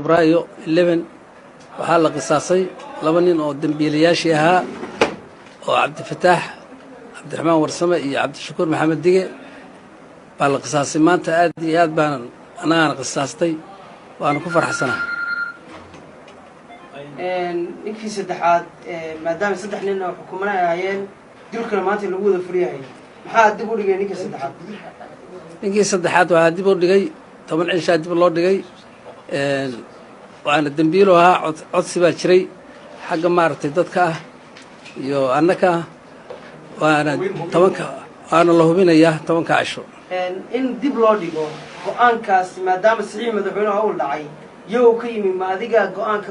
febraayo 11 waxaa la qisaasay laba nin oo dambiilayaashii ahaa oo Cabdifataax Cabdiraxmaan Warsame iyo Cabdishakuur Maxamed Dige baa la qisaasay maanta aad iyo aad baan anagana qisaastay waana ku faraxsanahay ninkii saddexaad maadaama saddex nin oo xukumanay ahaayeen dilkana maanta lagu wada furiyahay maxaa dib u dhigay ninkii saddexaad waxaa dib u dhigay 10 cisho dib loo dhigay waana dambiilo ahaa codsi baa jiray xagga maartay dadka ah iyo annaka waana 10 waana la hubinayaa 10 cisho in dib loo dhigo go'aankaas maadaama saxiix madaxweynaha uu dhacay iyagoo ka yimi ma adiga go'aanka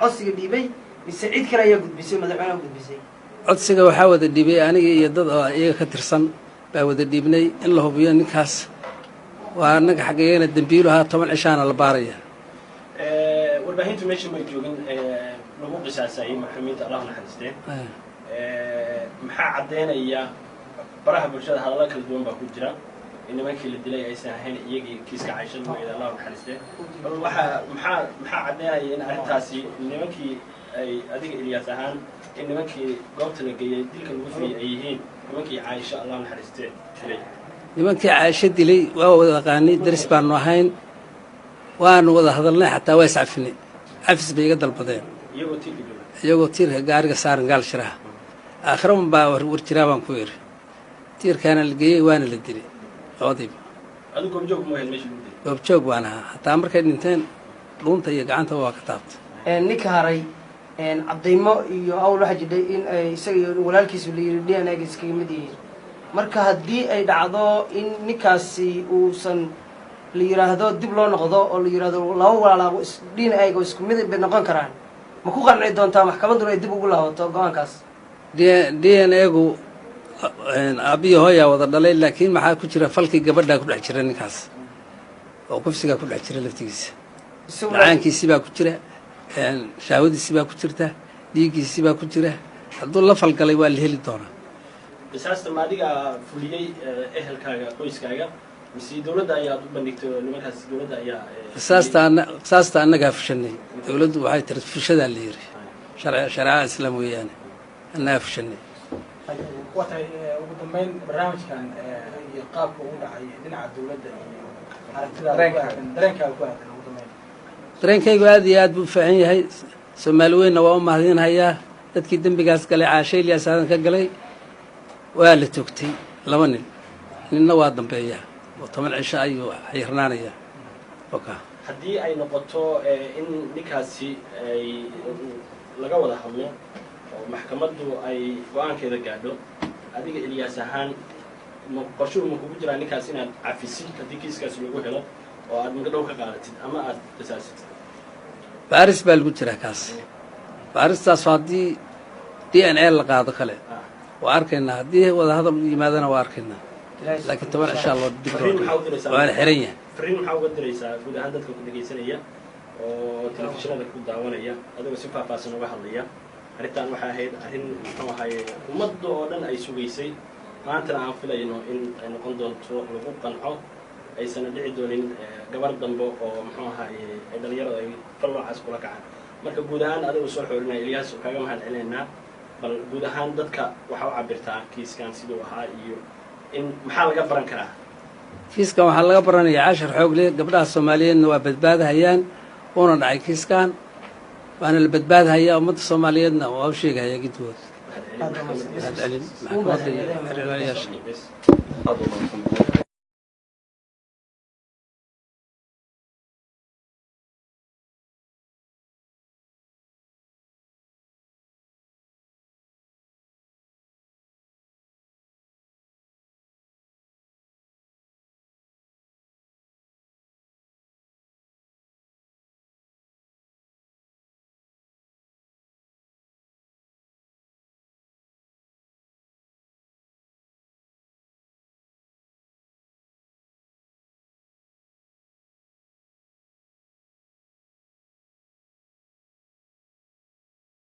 codsiga dhiibay mise cid kale ayaa gudbisay madaxweynaha gudbisay codsiga waxaa wada dhiibay aniga iyo dad iyaga ka tirsan baa wada dhiibnay in la hubiyo ninkaas waa annaga xageeyana dambiilo ahaa 10 cishaana la baaraya warbaahintu meesha ma joogin lagu qisaasay maxkamada Allah naxariistay maxaa cadeynaya baraha bulshada hadalada kala duwan baa ku jira in nimankii la dilay aysan ahayn iyagii kiiska Caysha magaceeda Allah naxariistay bal maxaa cadeynaya in arrintaasi nimankii ay adiga Ilyas ahaan in nimankii goobta la geeyay dilka lagu fiiyay ay yihiin nimankii Caysha Allah naxariistay nimankii Caysha dilay waa wada qaanay daris baan ahayn waan wada hadalnay xataa way saafinay afis bay iga dalbadeen iyagoo tiirka gaariga saaran gaal shiraha aakhirama baa war jiraa baan ku yiri tiirkaana la geeyay waana la dilay labadiiba adigu goobjoog ma ahayn meesha lagu dilay goobjoog waan ahaa hataa markay dhinteen dhuunta iyo gacanta waa ka taabtay ninka haray cadeymo iyo awl waxa jiray in ay isaga walaalkiisu la yiri DNA iskaga mid yihiin marka haddii ay dhacdo in ninkaasi uusan la yiraahdo dib loo noqdo oo la yiraahdo laba walaalo DNA isku mid bay noqon karaan ma ku qanci doontaa maxkamaddu ay dib ugu laabato go'aankaas DNA-gu abiyo hooya wada dhalay laakiin maxaa ku jira falkii gabadha ku dhex jira ninkaas oo kufsiga ku dhex jira laftigiisa macaankiisi baa ku jira shaawadiisi baa ku jirta dhiiggiisi baa ku jira hadduu la falgalay waa la heli doonaa qisaasta maadiga fuliyay ehelkaaga qoyskaaga mise dawladda ayaa u bandhigtay nimankaas dawladda ayaa qisaasta annaga fushanay dawladdu waxay tiri fushada la yiri sharciga islaam weeyaan annaga fushanay waxay ugu dambeyn barnaamijkan iyo qaabka uu dhacay dhinaca dawladda iyo dareenkaaga ku aadan ugu dambeyn dareenkaygu aad iyo aad buu fiican yahay Soomaali weynna waa u mahadinayaa dadkii dambigaas galay Caasha Ilyas aadan ka galay waa la toogtay laba ninna waa dambeeyaa oo 10 cisho ayuu xirnaanaya haddii ay noqoto in ninkaasi ay laga wada hadlo oo maxkamaddu ay go'aankeeda gaadho adiga Ilyas ahaan qorshuhu ma kugu jiraa ninkaas inaad cafisid haddii kiiskaas lagu helo oo aad magdhow ka qaadatid ama aad qisaasatid baaris baa lagu jiraa kaas baaristaas haddii DNA la qaado kale waa arkaynaa haddii wada hadal yimaadana waa arkaynaa laakiin 10 insha Allah dib loo waan xiran yahay fariin maxaa uga diraysaa guud ahaan dadka ku dhageysanaya oo telefishinada ku daawanaya adigoo si faahfaahsan uga hadlaya arrintan waxay ahayd arrin muxuu ahaayey ummadda oo dhan ay sugaysay maantana aan filayno in ay noqon doonto lagu qanco aysan dhici doonin gabar dambe oo muxuu ahaayey ay dhalinyarada ay falwacaas kula kacaan marka guud ahaan adigu soo xoorinaya Ilyas kaaga mahad celinaynaa bal guud ahaan dadka waxa u cabirtaa kiiskan sidoo ahaa iyo in maxaa laga baran karaa kiiskan waxaa laga baranayaa 10 xoog leh gabdhaha Soomaaliyeedna waa badbaadahayaan una dhacay kiiskan waana la badbaadayaa ummadda Soomaaliyeedna waa u sheegaya gidwood